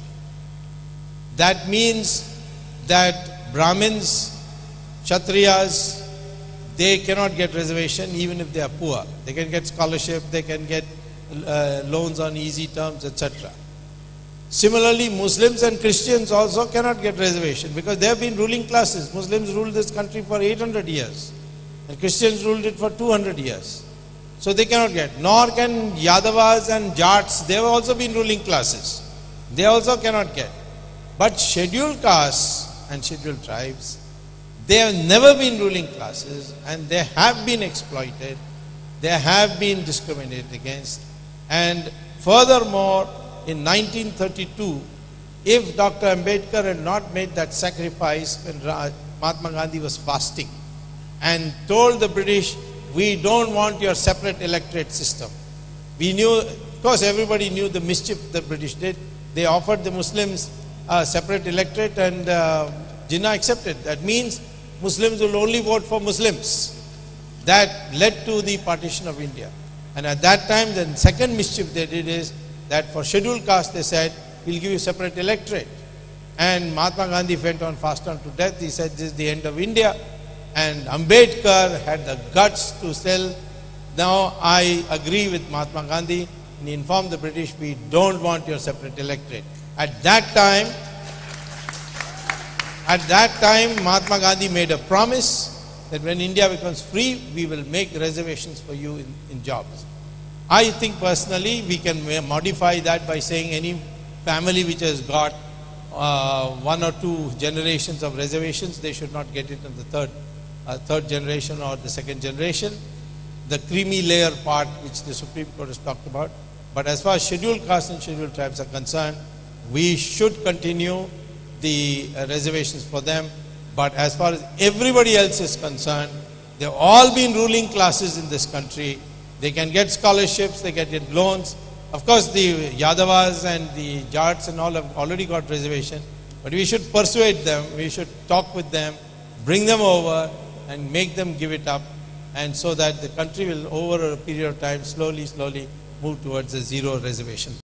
That means that Brahmins, Kshatriyas, they cannot get reservation even if they are poor. They can get scholarship, they can get loans on easy terms, etc. Similarly, Muslims and Christians also cannot get reservation because they have been ruling classes. Muslims ruled this country for 800 years and Christians ruled it for 200 years. So they cannot get. Nor can Yadavas and Jats, they have also been ruling classes. They also cannot get. But scheduled castes and scheduled tribes, they have never been ruling classes and they have been exploited, they have been discriminated against. And furthermore, in 1932, if Dr. Ambedkar had not made that sacrifice when Mahatma Gandhi was fasting and told the British, we don't want your separate electorate system. We knew, of course everybody knew the mischief the British did. They offered the Muslims a separate electorate and Jinnah accepted. That means Muslims will only vote for Muslims. That led to the partition of India. And at that time, the second mischief they did is that for scheduled caste they said, we'll give you separate electorate. And Mahatma Gandhi went on fast on to death. He said, this is the end of India. And Ambedkar had the guts to tell, now I agree with Mahatma Gandhi, and he informed the British, we don't want your separate electorate. At that time, Mahatma Gandhi made a promise that when India becomes free, we will make reservations for you in jobs. I think personally we can modify that by saying any family which has got 1 or 2 generations of reservations, they should not get it in the third generation or the second generation. The creamy layer part which the Supreme Court has talked about. But as far as scheduled castes and scheduled tribes are concerned, we should continue the reservations for them. But as far as everybody else is concerned, they've all been ruling classes in this country. They can get scholarships, they can get loans. Of course, the Yadavas and the Jats and all have already got reservation. But we should persuade them, we should talk with them, bring them over and make them give it up. And so that the country will, over a period of time, slowly move towards a zero reservation.